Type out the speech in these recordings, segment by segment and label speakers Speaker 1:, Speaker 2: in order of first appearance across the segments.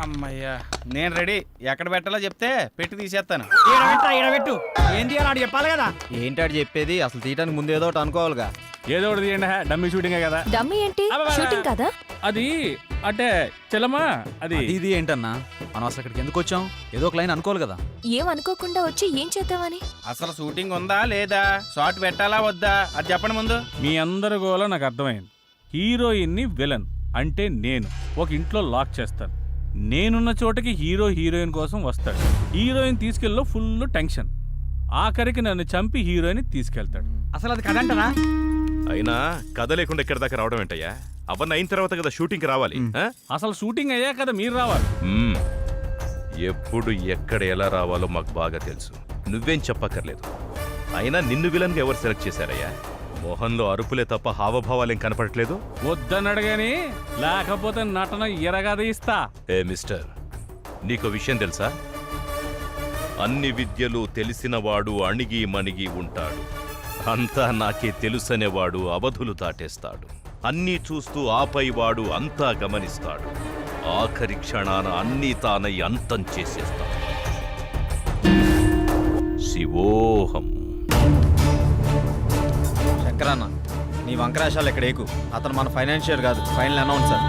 Speaker 1: అమ్మయ్యా నేను రెడీ. ఎక్కడ పెట్టాలో చెప్తే పెట్టి తీసేస్తాను.
Speaker 2: పెట్టు ఏంటి అని చెప్పాలి కదా.
Speaker 3: ఏంటాడు చెప్పేది? అసలు తీయటానికి ముందు ఏదో ఒకటి అనుకోవాలిగా.
Speaker 4: ఏదో ఒకటి తీయండి, డమ్మీ షూటింగే కదా.
Speaker 5: డమ్మీ ఏంటి? షూటింగ్ కదా
Speaker 4: అది. అంటే చెల్లమ్మా అది
Speaker 3: ఇది ఏంటన్నా? మనం అసలు ఇక్కడికి ఎందుకు వచ్చాం? ఏదో ఒక లైన్ అనుకోవాలి కదా.
Speaker 5: ఏం అనుకోకుండా వచ్చి ఏం చేద్దామని?
Speaker 1: అసలు షూటింగ్ ఉందా లేదా, షార్ట్ పెట్టాలా వద్దా అది చెప్పండి ముందు.
Speaker 4: మీ అందరి గోల నాకు అర్థమైంది. హీరోయిన్ని విలన్ అంటే నేను ఒక ఇంట్లో లాక్ చేస్తాను. నేనున్న చోటకి హీరోయిన్ కోసం వస్తాడు. హీరోయిన్ తీసుకెళ్ళలో ఫుల్ టెన్షన్. ఆఖరికి నన్ను చంపి హీరోయిన్ తీసుకెళ్తాడు.
Speaker 2: అసలు అది కదంటారా?
Speaker 6: అయినా కథ లేకుండా ఎక్కడి దాకా రావడం ఏంటయ్యా? అవన్నీ అయిన తర్వాత కదా షూటింగ్కి రావాలి.
Speaker 4: అసలు షూటింగ్ అయ్యా కదా మీరు రావాలి.
Speaker 6: ఎప్పుడు ఎక్కడ ఎలా రావాలో మాకు బాగా తెలుసు. నువ్వేం చెప్పక్కర్లేదు. అయినా నిన్ను విలన్గా ఎవరు సెలెక్ట్ చేశారయ్యా? మోహన్లో అరుపులే తప్ప హావభావాలేం కనపడట్లేదు.
Speaker 4: వద్దన్నాడు గాని, లేకపోతే నటన ఎరగదీస్తా.
Speaker 6: ఏ మిస్టర్, నీకో విషయం తెలుసా? అన్ని విద్యలు తెలిసినవాడు అణిగి మణిగి ఉంటాడు. అంతా నాకే తెలుసనేవాడు అవధులు దాటేస్తాడు. అన్నీ చూస్తూ ఆపై వాడు అంతా గమనిస్తాడు. ఆఖరి క్షణాన అన్నీ తానై అంతం చేసేస్తాడు. శివోహం.
Speaker 3: శంకరన్న, నీ వంకరాశాలు ఇక్కడ ఏకు. అతను మన ఫైనాన్షియర్ కాదు, ఫైనల్ అనౌన్సర్.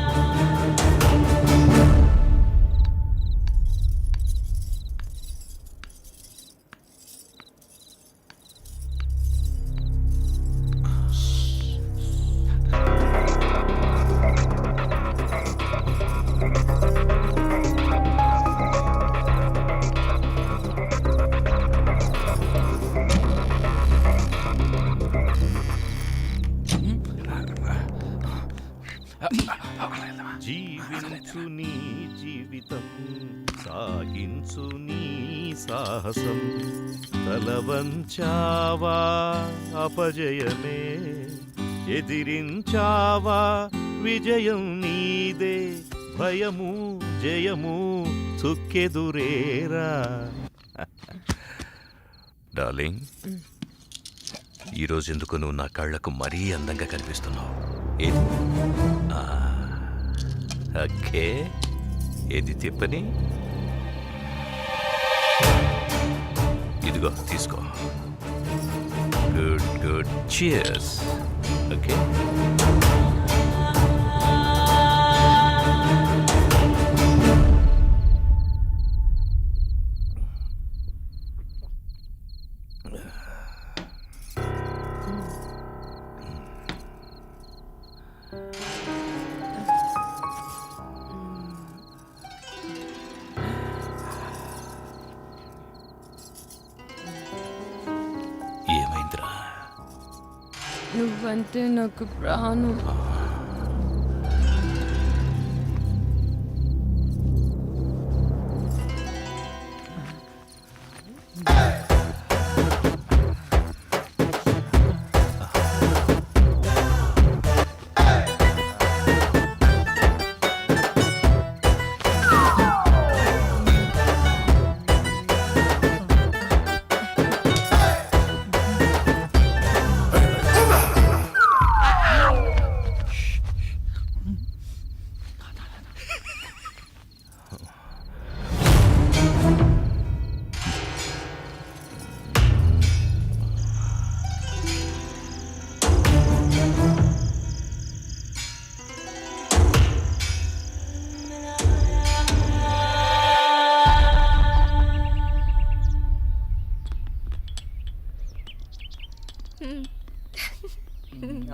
Speaker 6: జీవించు నీ జీవితం, సాగించు నీ సాహసం. తలవంచావా అపజయమే, ఎదిరించావా విజయం నీదే. భయము జయము చుక్కెదురేరా. డార్లింగ్, ఈరోజు ఎందుకు నువ్వు నా కళ్ళకు మరీ అందంగా కనిపిస్తున్నావు? ఓకే, ఏది తిప్పని? ఇదిగో తీసుకో. Good good, cheers. ఓకే. ఏమైందిరా?
Speaker 7: నువ్వంటే నాకు ప్రాణం.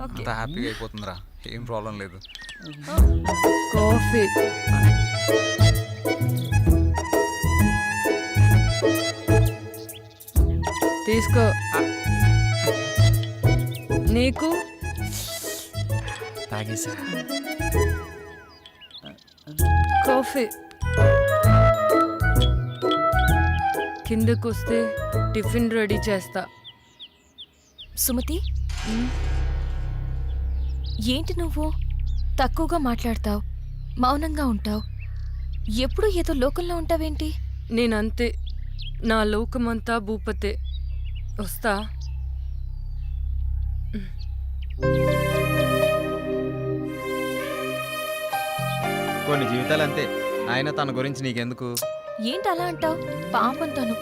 Speaker 3: అంత హ్యాపీగా అయిపోతుందిరా, ఏం ప్రాబ్లం లేదు.
Speaker 7: కాఫీ తీసుకో. నీకు
Speaker 3: తాగేసా
Speaker 7: కాఫీ. కిందకొస్తే టిఫిన్ రెడీ చేస్తా.
Speaker 5: సుమతి, ఏంటి నువ్వు తక్కువగా మాట్లాడతావు, మౌనంగా ఉంటావు, ఎప్పుడు ఏదో లోకంలో ఉంటావేంటి?
Speaker 7: నేనంతే, నా లోకమంతా భూపతే. వస్తా.
Speaker 3: కొన్ని జీవితాలు అంతే, ఆయన తన గురించి నీకెందుకు?
Speaker 5: ఏంటి అలా అంటావు? పాపం తను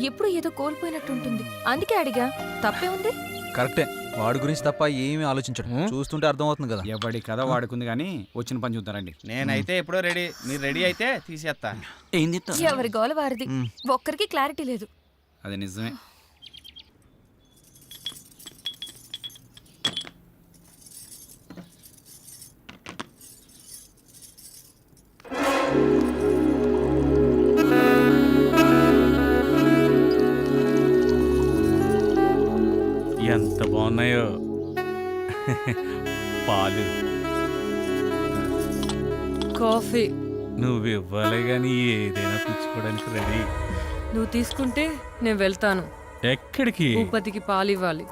Speaker 5: ఎప్పుడు ఏదో కోల్పోయినట్టుంటుంది, అందుకే అడిగా. తప్పే ఉంది?
Speaker 8: కరెక్టే, వాడి గురించి తప్ప ఏమీ ఆలోచించడు. చూస్తుంటే అర్థమవుతుంది కదా.
Speaker 2: ఎవడి కథ వాడుకుంది కానీ వచ్చిన పని చూద్దారండి.
Speaker 1: నేనైతే ఎప్పుడో రెడీ. మీరు రెడీ అయితే తీసేస్తా.
Speaker 8: ఏం చెప్తా?
Speaker 5: ఎవరి గోల వారిది, ఒక్కరికి క్లారిటీ లేదు.
Speaker 2: అది నిజమే.
Speaker 4: ఎంత బాగున్నాయో పాలు.
Speaker 7: కాఫీ
Speaker 4: నువ్వు ఇవ్వాలి కానీ ఏదైనా పుచ్చుకోవడానికి రెడీ.
Speaker 7: నువ్వు తీసుకుంటే నేను వెళ్తాను.
Speaker 4: ఎక్కడికి?
Speaker 7: భూపతికి పాలు ఇవ్వాలి.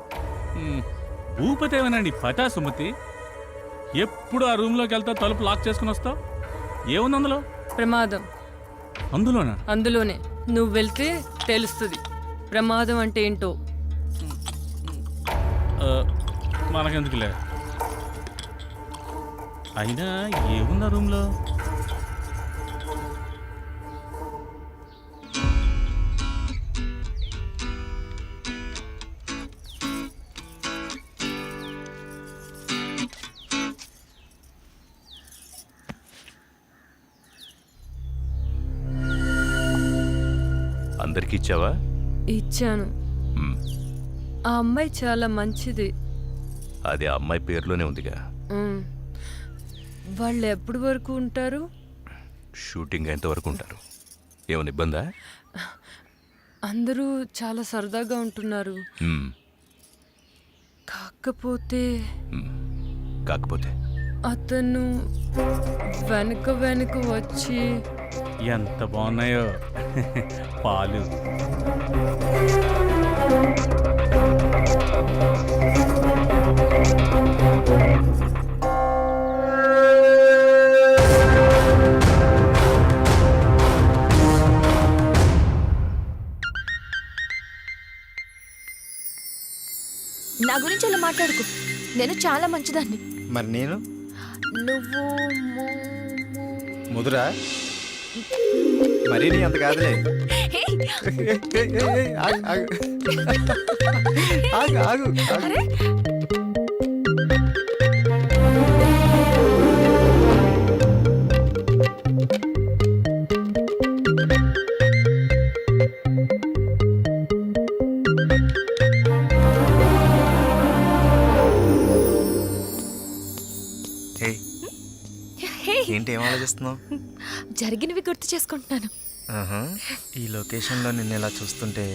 Speaker 4: భూపతి ఏమనండి పటా సుమతి. ఎప్పుడు ఆ రూమ్లోకి వెళ్తా తలుపు లాక్ చేసుకుని వస్తావు. ఏముంది అందులో?
Speaker 7: ప్రమాదం.
Speaker 4: అందులోనా?
Speaker 7: అందులోనే. నువ్వు వెళ్తే తెలుస్తుంది ప్రమాదం అంటే ఏంటో.
Speaker 4: మనకెందుకులే. అయినా ఏముంది ఆ రూమ్లో?
Speaker 6: అందరికి ఇచ్చావా?
Speaker 7: ఇచ్చాను.
Speaker 6: మ్మ్.
Speaker 7: ఆ అమ్మాయి చాలా మంచిది.
Speaker 6: అది ఆ అమ్మాయి పేరులోనే ఉందిగా.
Speaker 7: ఉమ్. వాళ్ళు ఎప్పటి వరకు ఉంటారు?
Speaker 6: షూటింగ్ ఎంతవరకు ఉంటారు? ఏమైనా ఇబ్బందా?
Speaker 7: అందరూ చాలా సరదాగా ఉంటున్నారు.
Speaker 6: మ్మ్.
Speaker 7: కాకపోతే
Speaker 6: మ్మ్. కాకపోతే
Speaker 7: అతను వెనక వెనక వచ్చి
Speaker 4: ఎంత బాగున్నాయో పాలు.
Speaker 5: నా గురించి అలా మాట్లాడుకు. నేను చాలా మంచిదాన్ని.
Speaker 3: మరి నేను
Speaker 5: నువ్వు
Speaker 3: ముదురా? మరీ నీ అంత కాదులే.
Speaker 5: హే,
Speaker 3: ఆగు, ఆగు. ఆగు, ఆగు, ఆగు.
Speaker 5: అరే హే,
Speaker 9: ఏంటి ఏం ఆలోచిస్తున్నావు?
Speaker 5: జరిగినవి గుర్తు చేసుకుంటున్నాను.
Speaker 9: ఈ లొకేషన్లో నిన్ను ఇలా చూస్తుంటే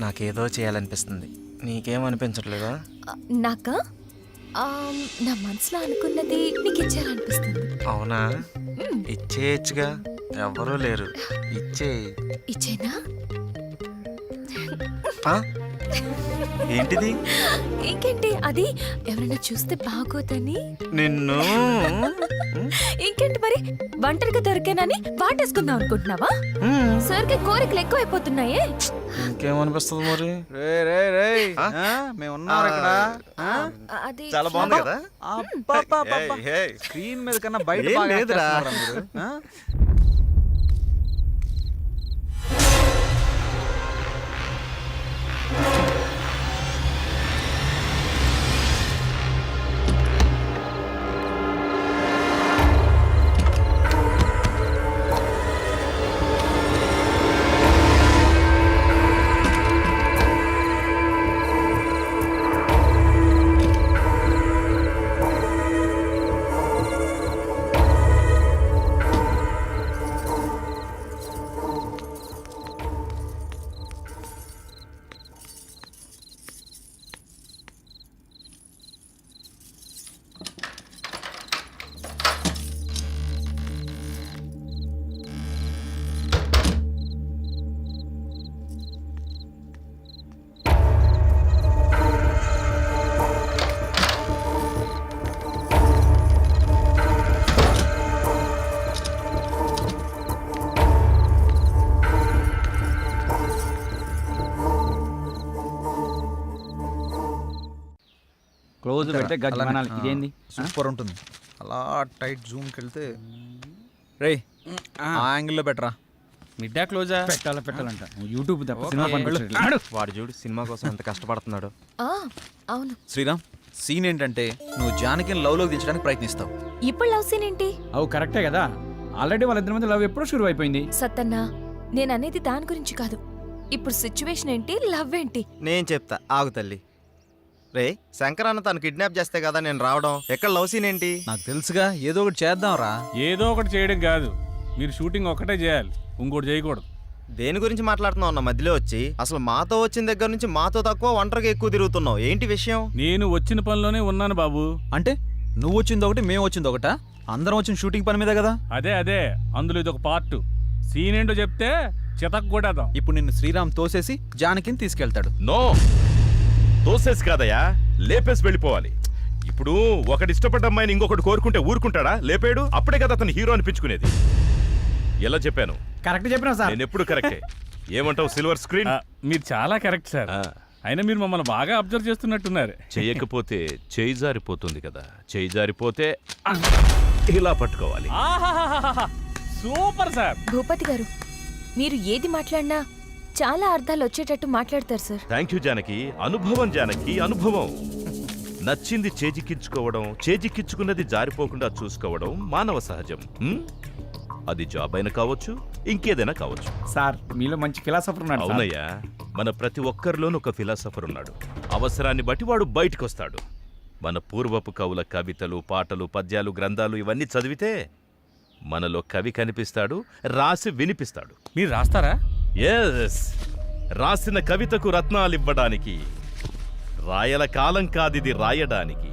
Speaker 9: నాకేదో చేయాలనిపిస్తుంది. నీకేం అనిపించట్లేదా?
Speaker 5: నాకా నా మనసులో అనుకున్నది నీకు ఇచ్చేయాలనిపిస్తుంది.
Speaker 9: అవునా? ఇచ్చేయచ్చుగా, ఎవ్వరూ లేరు.
Speaker 5: ఇచ్చేనా?
Speaker 9: ఏంటిది?
Speaker 5: ఇంకేంటి, అది ఎవరైనా చూస్తే బాగోదని.
Speaker 9: నిన్ను
Speaker 5: ఇంకేంటి మరి, ఒంటరిగా దొరికానని వాటేసుకుందాం అనుకుంటున్నావా? సరికి కోరికలు ఎక్కువైపోతున్నాయే.
Speaker 9: ఇంకేమనిపిస్తుంది మరి?
Speaker 3: రే రే రే, మేము ఉన్నారు ఇక్కడ.
Speaker 5: అది
Speaker 9: చాలా బాగుంది కదా?
Speaker 3: అబ్బబ్బబ్బబ్బ.
Speaker 9: ఏయ్, ఏయ్.
Speaker 3: స్క్రీన్ మీద కన్నా బయట
Speaker 9: ఏం
Speaker 3: బాగా
Speaker 9: లేదురా.
Speaker 3: చేస్తున్నారా మీరు? ఆ?
Speaker 2: క్లోజ్ పెడితే గజ్జి మనాలి. ఇదేంది?
Speaker 3: సూపర్ ఉంటుంది. అలా టైట్ జూమ్కి వెళ్తే
Speaker 8: రేయ్ ఆ యాంగిల్లో బెటరా.
Speaker 1: మిడ్డా క్లోజా?
Speaker 2: పెట్టాలంట యూట్యూబ్ తప్ప
Speaker 1: ఓకే.
Speaker 2: సినిమా పనిపించట్లేదు.
Speaker 3: వాడు చూడు సినిమా కోసం ఎంత కష్టపడుతున్నాడు.
Speaker 5: ఆ, అవును.
Speaker 8: శ్రీరామ్, సీన్ ఏంటంటే నువ్వు జానకిని లవ్లోకి దించడానికి ప్రయత్నిస్తావు.
Speaker 5: ఇప్పుడు లవ్ సీన్ ఏంటి?
Speaker 2: అవు కరెక్టే కదా, ఆల్రెడీ వాళ్ళిద్దరి మధ్య లవ్ ఎప్పుడో షురు అయిపోయింది.
Speaker 5: సత్తన్నా, నేననేది దాని గురించి కాదు. ఇప్పుడు సిచ్యువేషన్ ఏంటి, లవ్ ఏంటి?
Speaker 3: నేను చెప్తా ఆగు తల్లి. రే శంకర్ అన్న తను కిడ్నాప్ చేస్తే కదా నేను రావడం. ఎక్కడ లవ్ సీన్ ఏంటి?
Speaker 8: నాకు తెలుసుగా, ఏదో ఒకటి చేద్దాం రా.
Speaker 4: ఏదో ఒకటి చేయడం కాదు, మీరు షూటింగ్ ఒకటే చేయాలి, ఇంకోటి చేయకూడదు.
Speaker 3: దేని గురించి మాట్లాడుతున్నావు అన్న మధ్యలో వచ్చి? అసలు మాతో వచ్చిన దగ్గర నుంచి మాతో తక్కువ ఒంటరిగా ఎక్కువ తిరుగుతున్నావు. ఏంటి విషయం?
Speaker 4: నేను వచ్చిన పనిలోనే ఉన్నాను బాబు.
Speaker 8: అంటే నువ్వు వచ్చింది ఒకటి, మేము వచ్చింది ఒకటా? అందరం వచ్చిన షూటింగ్ పని మీద కదా.
Speaker 4: అదే అందులో ఇది ఒక పార్ట్. సీన్ ఏంటో చెప్తే చితక్ కొట్టేద్దాం.
Speaker 8: ఇప్పుడు నిన్ను శ్రీరామ్ తోసేసి జానకిని తీసుకెళ్తాడు.
Speaker 6: నో, తోసేసి కాదయ్యా, లేపేసి వెళ్ళిపోవాలి. ఇప్పుడు ఒకటి ఇష్టపడ్డ అమ్మాయిని ఇంకొకటి కోరుకుంటే ఊరుకుంటాడా? లేపాడు, అప్పుడే కదా అతను హీరో అనిపించుకునేది. ఎలా చెప్పాను?
Speaker 2: కరెక్ట్ చెప్పినా సార్.
Speaker 6: నేను ఎప్పుడు కరెక్టే. ఏమంటావు సిల్వర్ స్క్రీన్?
Speaker 4: మీరు చాలా కరెక్ట్ సార్. అయినా మీరు మమ్మల్ని బాగా అబ్జర్వ్ చేస్తున్నట్టున్నారు.
Speaker 6: చెయ్యకపోతే చేయి జారిపోతుంది కదా. చేయి జారిపోతే ఇలా పట్టుకోవాలి.
Speaker 4: Super sir.
Speaker 5: భూపతి గారు, మీరు ఏది మాట్లాడినా చాలా అర్థాలు వచ్చేటట్టు మాట్లాడతారు సార్.
Speaker 6: Thank you Janaki. అనుభవం జానకి, అనుభవం. నచ్చింది చేజిక్కించుకోవడం, చేజిక్కించుకున్నది జారిపోకుండా చూసుకోవడం మానవ సహజం. అది జాబ్ అయినా కావచ్చు, ఇంకేదైనా కావచ్చు.
Speaker 2: సార్ మీలో మంచి ఫిలాసఫర్ ఉన్నాడు సార్.
Speaker 6: అవునయ్యా, మన ప్రతి ఒక్కరిలోనూ ఒక ఫిలాసఫర్ ఉన్నాడు. అవసరాన్ని బట్టి వాడు బయటకొస్తాడు. మన పూర్వపు కవుల కవితలు, పాటలు, పద్యాలు, గ్రంథాలు ఇవన్నీ చదివితే మనలో కవి కనిపిస్తాడు, రాసి వినిపిస్తాడు.
Speaker 4: మీరు రాస్తారా?
Speaker 6: ఎస్, రాసిన కవితకు రత్నాలివ్వడానికి. రాయల కాలం కాదిది రాయడానికి.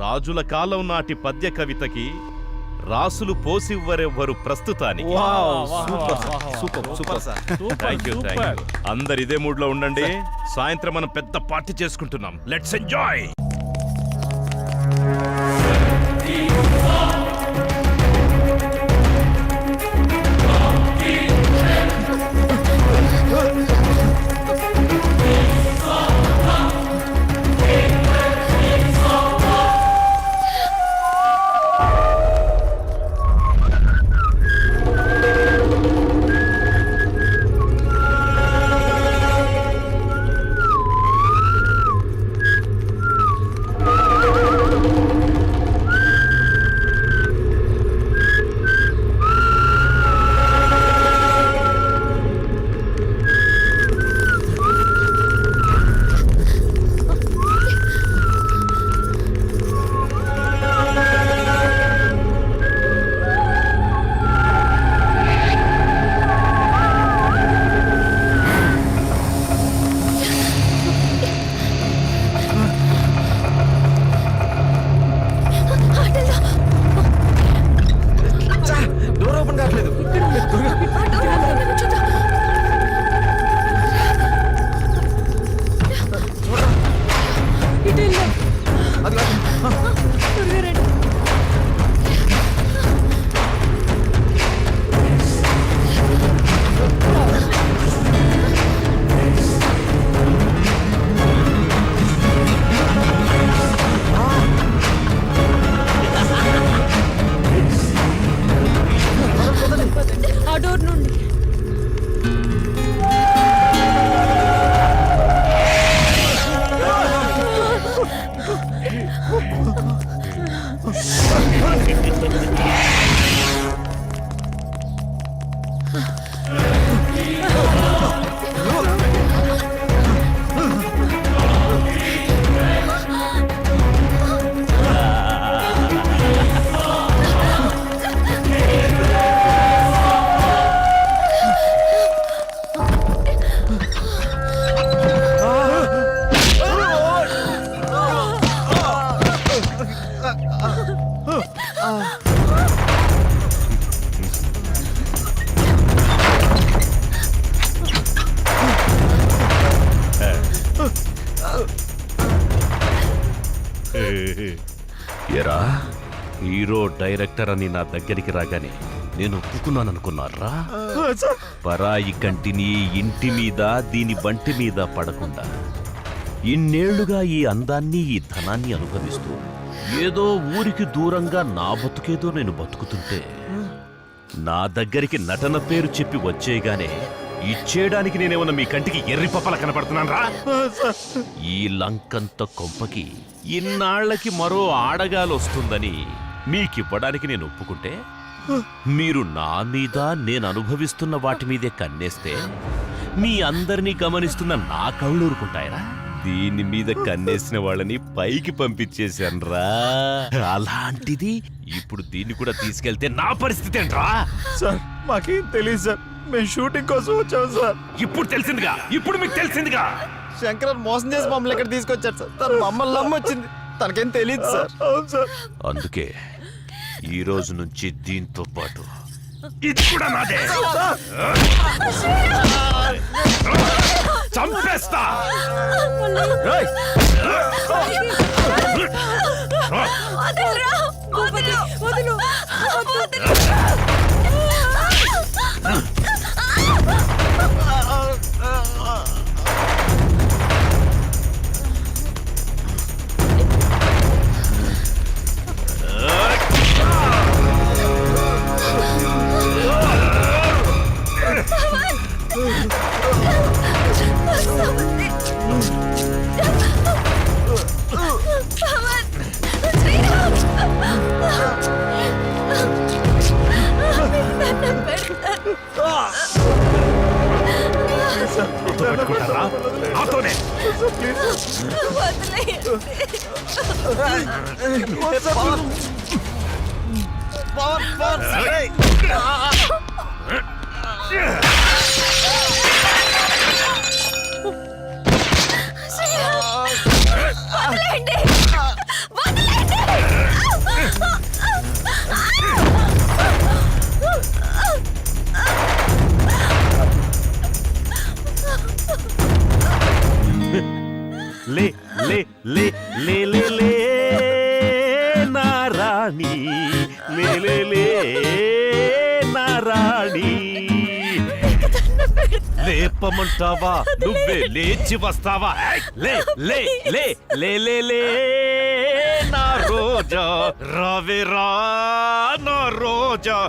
Speaker 6: రాజుల కాలం నాటి పద్య కవితకి రాసులు పోసివ్వరెవ్వరు ప్రస్తుతానికి.
Speaker 8: Super sir.
Speaker 6: Thank you. అందరు ఇదే మూడ్ లో ఉండండి. సాయంత్రం మనం పెద్ద పార్టీ చేసుకుంటున్నాం. Let's enjoy.
Speaker 3: డోర్ ఓపెన్ కావట్లేదు.
Speaker 7: ఆ డోర్ నుండి.
Speaker 6: ఎరా, హీరో డైరెక్టర్ అని నా దగ్గరికి రాగానే నేను ఒప్పుకున్నాననుకున్నారా? పరాయి కంటిని ఇంటి మీద, దీని బంటి మీద పడకుండా ఇన్నేళ్లుగా ఈ అందాన్ని, ఈ ధనాన్ని అనుభవిస్తూ ఏదో ఊరికి దూరంగా నా బతుకేదో నేను బతుకుతుంటే నా దగ్గరికి నటన పేరు చెప్పి వచ్చేయగానే ఇచ్చేయడానికి నేనేమన్నా మీ కంటికి ఎర్రి పప్పల కనపడుతున్నానరా? ఈ లంకంత కొంపకి ఇన్నాళ్లకి మరో ఆడగాలొస్తుందని మీకివ్వడానికి నేను ఒప్పుకుంటే మీరు నా మీద నేను అనుభవిస్తున్న వాటి మీదే కన్నేస్తే మీ అందరినీ గమనిస్తున్న నా కళ్ళు ఊరుకుంటాయరా? దీని మీద కన్నేసిన వాళ్ళని పైకి పంపించేశాన్రా. అలాంటిది ఇప్పుడు దీన్ని కూడా తీసుకెళ్తే నా పరిస్థితి ఏంట్రా?
Speaker 3: సార్ మాకేం తెలియదు సార్, మేము షూటింగ్ కోసం వచ్చాము సార్.
Speaker 6: ఇప్పుడు తెలిసిందిగా, ఇప్పుడు మీకు తెలిసిందిగా.
Speaker 3: శంకర్ మోసం చేసి మమ్మల్ని ఇక్కడ తీసుకొచ్చారు సార్. తను మమ్మల్ని నమ్మొచ్చింది, తనకేం తెలియదు సార్. అవును సార్.
Speaker 6: అందుకే ఈ రోజు నుంచి దీంతో పాటు ఇది కూడా నాదే. చంపేస్తా. పెట్టుకుంటారా? నాతోనే. లే లే లే లే లే లే నారాణి, లే లే లే నారాణి. లేపమంటావా? నువ్వే లేచి వస్తావా? లే లే లే లే లే లే నా రోజా, రావే రా నా రోజా.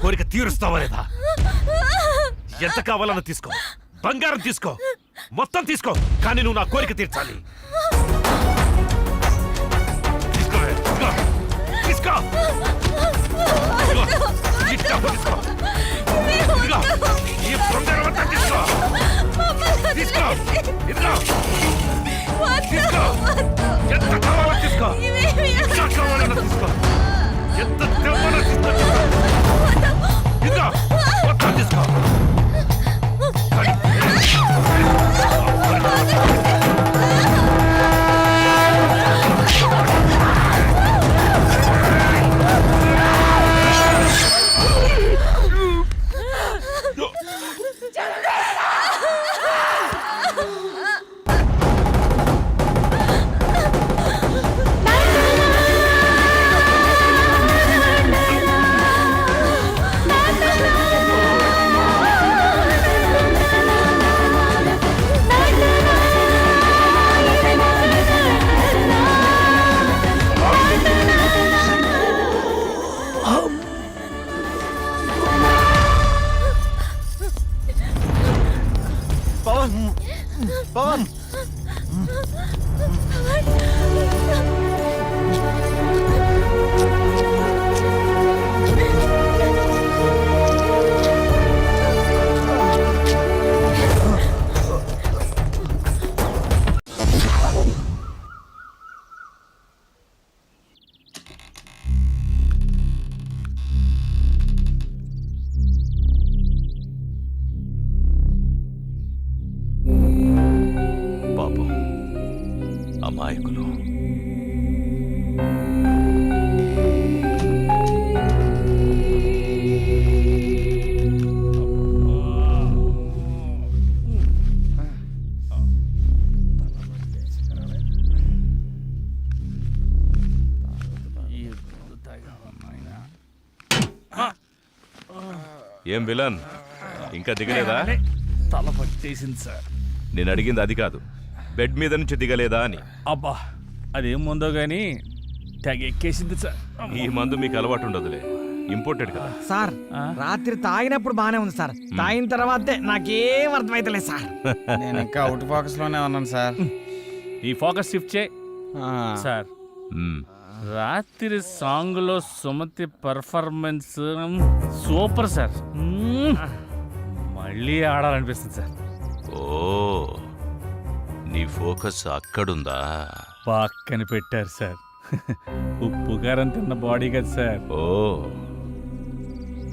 Speaker 6: కోరిక తీరుస్తావా లేదా? ఎంత కావాలన్నా తీసుకో, బంగారం తీసుకో, మొత్తం తీసుకో, కానీ నువ్వు నా కోరిక తీర్చాలి. తీసుకో. అమాయకులు. ఏం విలన్ ఇంకా దిగలేదా?
Speaker 4: తల పట్టేసింది సార్.
Speaker 6: నేను అడిగింది అది కాదు, బెడ్ మీద నుంచి దిగలేదా అని.
Speaker 4: అబ్బా అదేం ముందో గానీ తెగ ఎక్కేసింది సార్.
Speaker 6: ఈ మందు మీకు అలవాటు ఉండదులే, ఇంపోర్టెడ్ కదా.
Speaker 10: సార్ రాత్రి తాగినప్పుడు బానే ఉంది సార్, తాగిన తర్వాతే నాకేం అర్థమైతలేదు సార్.
Speaker 1: నేను ఇంకా అవుట్ ఫోకస్ లోనే ఉన్నాను సార్.
Speaker 4: ఈ ఫోకస్ షిఫ్ట్ చేయి సార్.
Speaker 6: మ్మ్.
Speaker 4: రాత్రి సాంగ్ లో సుమతి పర్ఫార్మెన్స్ సూపర్ సార్. మళ్ళీ ఆడాలనిపిస్తుంది సార్.
Speaker 6: ఓ, నీ ఫోకస్ అక్కడుందా?
Speaker 4: పక్కన పెట్టారు సార్. ఉప్పు కారం తిన్న బాడీ కదా సార్.
Speaker 6: ఓ,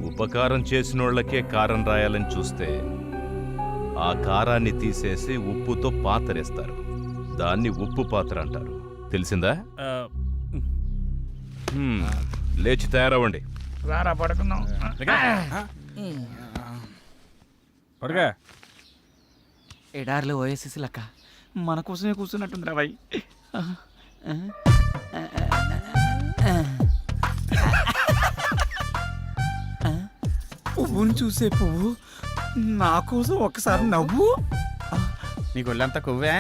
Speaker 6: ఉపకారం చేసినోళ్ళకే కారం రాయాలని చూస్తే ఆ కారాన్ని తీసేసి ఉప్పుతో పాతరేస్తారు. దాన్ని ఉప్పు పాత్ర అంటారు. తెలిసిందా?
Speaker 4: ఆ,
Speaker 6: లేచి తయారవ్వండి.
Speaker 10: రారా పడుకుందాం.
Speaker 4: పడుగా.
Speaker 10: ఎడారిలో ఓఎస్ఎస్ లెక్క మన కోసమే కూర్చున్నట్టుంది రా బాయ్. పువ్వును చూసే పువ్వు నా కోసం ఒక్కసారి నవ్వు.
Speaker 1: నీకు ఒళ్ళంతా కొవ్వే,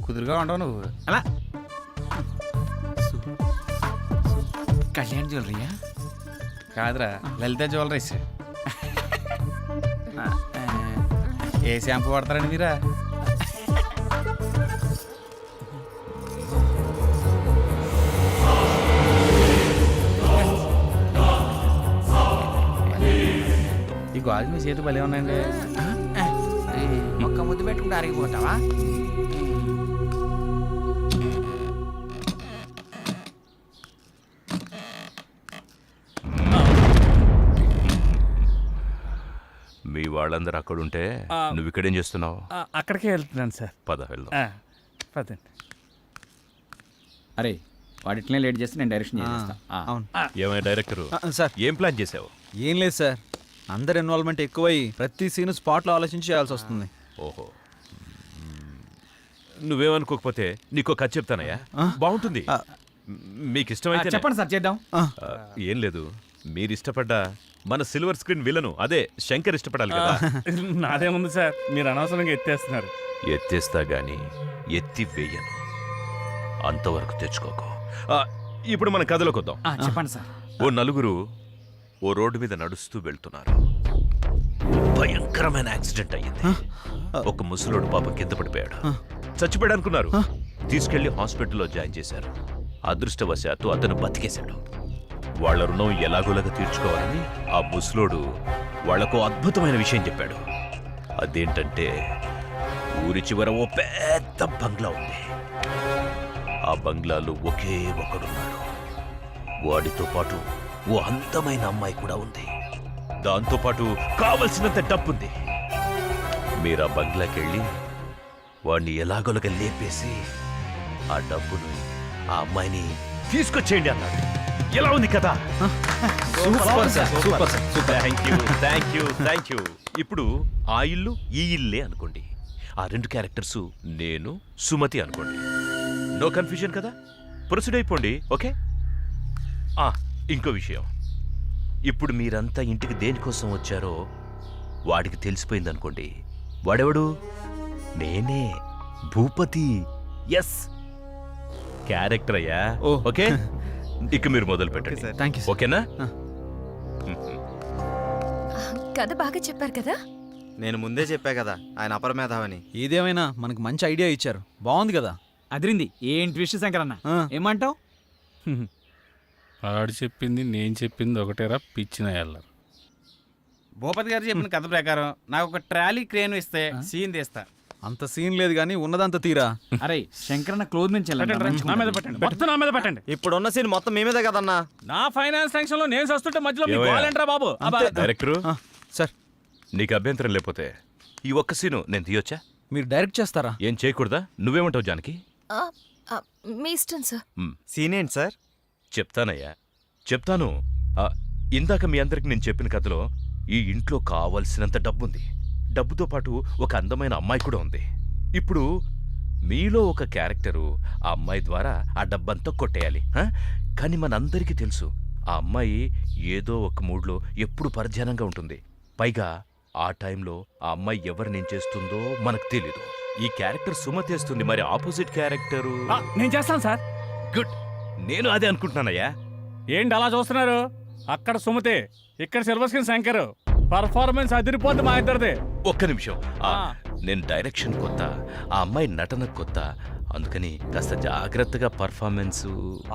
Speaker 1: కుదురుగా ఉండవు నువ్వు.
Speaker 10: అలా కళ్యాణ్ జ్యువెలరీయా?
Speaker 1: కాదురా, లలిత జ్యువెలరీస్. ఏ షాంపూ వాడతారండి మీరా? ఈ గాజు మీ చేతి భలే ఉన్నాయండి.
Speaker 10: ఒక్క ముద్దు పెట్టుకుంటే అరిగిపోతావా?
Speaker 6: మీ వాళ్ళందరూ అక్కడుంటే నువ్వు ఇక్కడేం చేస్తున్నావు?
Speaker 4: అక్కడికే వెళ్తున్నాను సార్.
Speaker 6: పద వెళ్దాం.
Speaker 4: పదండి.
Speaker 2: అరే వాడిట్లనే లేట్ చేస్తే నేను డైరెక్షన్ చేస్తా.
Speaker 8: అవును
Speaker 6: ఏమైనా డైరెక్టరు
Speaker 8: సార్.
Speaker 6: ఏం ప్లాన్ చేసావు?
Speaker 8: ఏం లేదు సార్, అందరి ఇన్వాల్వ్మెంట్ ఎక్కువై ప్రతి సీన్ స్పాట్లో ఆలోచించి చేయాల్సి వస్తుంది.
Speaker 6: ఓహో, నువ్వేమనుకోకపోతే నీకో కథ చెప్తానయ్యా, బాగుంటుంది. మీకు ఇష్టమైతే
Speaker 10: చెప్పండి సార్, చేద్దాం.
Speaker 6: ఏం లేదు, మీరు ఇష్టపడ్డ మన సిల్వర్ స్క్రీన్ విలను అదే శంకర్ ఇష్టపడాలి కదా.
Speaker 4: నాదేముంది సార్, మీరు అనవసరంగా ఎత్తేస్తున్నారు.
Speaker 6: ఎత్తేస్తా గాని ఎత్తి వేయను, అంతవరకు తెచ్చుకోకు. ఇప్పుడు మన కథలోకి వద్దాం.
Speaker 10: చెప్పండి సార్.
Speaker 6: ఓ నలుగురు ఓ రోడ్డు మీద నడుస్తూ వెళ్తున్నారు. భయంకరమైన యాక్సిడెంట్ అయ్యింది. ఒక ముసలోడు పాపం కింద పడిపోయాడు. చచ్చిపోయాడు అనుకున్నారు. తీసుకెళ్లి హాస్పిటల్లో జాయిన్ చేశారు. అదృష్టవశాత్తు అతను బతికేశాడు. వాళ్ల రుణం ఎలాగోలాగా తీర్చుకోవాలని ఆ ముసలోడు వాళ్లకు అద్భుతమైన విషయం చెప్పాడు. అదేంటంటే ఊరి చివర ఓ పెద్ద బంగ్లా ఉంది. ఆ బంగ్లాలో ఒకే ఒకడున్నాడు. వాడితో పాటు ఓ అందమైన అమ్మాయి కూడా ఉంది. దాంతోపాటు కావలసినంత డబ్బుంది. మీరు ఆ బంగ్లాకెళ్ళి వాడిని ఎలాగోలాగా లేపేసి ఆ డబ్బును ఆ అమ్మాయిని తీసుకొచ్చేయండి అన్నాడు. ఎలా ఉంది కదా?
Speaker 8: Super sir, super sir, super.
Speaker 6: Thank you. ఇప్పుడు ఆ ఇల్లు ఈ ఇల్లే అనుకోండి. ఆ రెండు క్యారెక్టర్స్ నేను, సుమతి అనుకోండి. నో కన్ఫ్యూజన్ కదా? ప్రొసీడ్ అయిపోండి. ఓకే. ఇంకో విషయం, ఇప్పుడు మీరంతా ఇంటికి దేనికోసం వచ్చారో వాడికి తెలిసిపోయింది అనుకోండి. వాడెవడు? నేనే, భూపతి. ఎస్, క్యారెక్టర్ అయ్యా. ఓకే, ఇక మీరు మొదలు పెట్టండి.
Speaker 8: Thank you.
Speaker 6: ఓకేనా?
Speaker 5: కథ బాగా చెప్పారు కదా.
Speaker 3: నేను ముందే చెప్పా కదా ఆయన అపరమేధావని.
Speaker 8: ఏదేమైనా మనకు మంచి ఐడియా ఇచ్చారు, బాగుంది కదా.
Speaker 10: అదిరింది. ఏం ట్విస్ట్ శంకరన్న, ఏమంటావు?
Speaker 4: ఆడు చెప్పింది నేను చెప్పింది ఒకటేరా పిచ్చిన ఎల్లరు.
Speaker 1: భూపతి గారు చెప్పిన కథ ప్రకారం నాకు ఒక ట్రాలీ క్రేన్ ఇస్తే సీన్ తీస్తా.
Speaker 8: అంత సీన్ లేదు కానీ ఉన్నదంతా తీరా.
Speaker 10: అరే శంకరన్న క్లోజ్ నుంచి
Speaker 4: నా మీద పెట్టండి, మొత్తం నా మీద పెట్టండి.
Speaker 3: ఇప్పుడున్న సీన్ మొత్తం మీ మీదే కదన్నా.
Speaker 4: నా ఫైనాన్స్ టెన్షన్ లో నేను వస్తుంటే మధ్యలో మీకు
Speaker 6: ఏమయ్యా?
Speaker 4: కావాలంటారా బాబు?
Speaker 6: డైరెక్టరు,
Speaker 8: సార్
Speaker 6: నీకు అభ్యంతరం లేకపోతే ఈ ఒక్క సీను నేను తీయొచ్చా?
Speaker 8: మీరు డైరెక్ట్ చేస్తారా?
Speaker 6: ఏం చేయకూడదా? నువ్వేమంటావు జానకి?
Speaker 5: ఆ, మీ ఇష్టం సార్.
Speaker 3: సీన్ ఏంటి సార్?
Speaker 6: చెప్తానయ్యా చెప్తాను. ఆ, ఇందాక మీ అందరికి నేను చెప్పిన కథలో ఈ ఇంట్లో కావలసినంత డబ్బుంది. డబ్బుతో పాటు ఒక అందమైన అమ్మాయి కూడా ఉంది. ఇప్పుడు మీలో ఒక క్యారెక్టరు ఆ అమ్మాయి ద్వారా ఆ డబ్బంతా కొట్టేయాలి. కానీ మనందరికీ తెలుసు ఆ అమ్మాయి ఏదో ఒక మూడ్లో ఎప్పుడు పరధ్యానంగా ఉంటుంది. పైగా ఆ టైంలో ఆ అమ్మాయి ఎవరినేం చేస్తుందో మనకు తెలీదు. ఈ క్యారెక్టర్ సుమతేస్తుంది, మరి ఆపోజిట్ క్యారెక్టరు
Speaker 4: నేను చేస్తాను సార్.
Speaker 6: గుడ్. నేను అదే అనుకుంటున్నానయ్యా.
Speaker 4: ఏంటి అలా చూస్తున్నారు? అక్కడ సుమతే, ఇక్కడ సిల్వర్ స్క్రీన్ శంకర్. పర్ఫార్మెన్స్ అదిరిపోద్ది మా ఇద్దరిది.
Speaker 6: ఒక్క నిమిషం. నేను డైరెక్షన్ కొత్త, ఆ అమ్మాయి నటన కొత్త, అందుకని కాస్త జాగ్రత్తగా పర్ఫార్మెన్స్.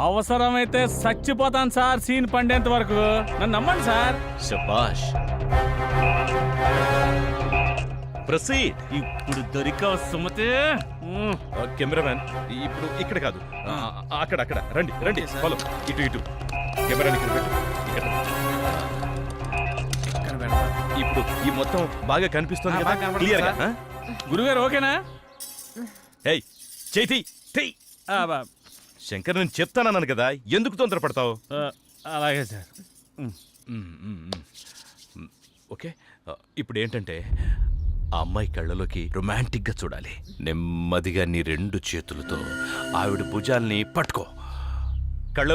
Speaker 4: అవసరమైతే చచ్చిపోతాను సార్ సీన్ పండేంత వరకు. నన్ను నమ్మండి సార్.
Speaker 6: శబాష్. ప్రొసీడ్.
Speaker 4: ఇప్పుడు దొరికావు సుమతే.
Speaker 6: కెమెరామ్యాన్ ఇప్పుడు ఇక్కడ కాదు, అక్కడ అక్కడ రండి రండి. ఫాలో. ఇటు ఇటు. కెమెరా ఇక్కడ పెట్టు. ఇక్కడ. ఇప్పుడు ఈ మొత్తం బాగా కనిపిస్తుంది కదా,
Speaker 1: బాగా కనపడుతుంది
Speaker 6: క్లియర్ గా.
Speaker 1: సార్.
Speaker 4: గురుగారు ఓకేనా?
Speaker 6: ఏయ్ చేతి తెయ్. శంకర్ నేను చెప్తానన్నాను కదా, ఎందుకు తొందరపడతావు?
Speaker 4: అలాగే సార్.
Speaker 6: ఓకే. ఇప్పుడు ఏంటంటే ఆ అమ్మాయి కళ్ళలోకి రొమాంటిక్గా చూడాలి. నెమ్మదిగా నీ 2 చేతులతో ఆవిడ భుజాల్ని పట్టుకో.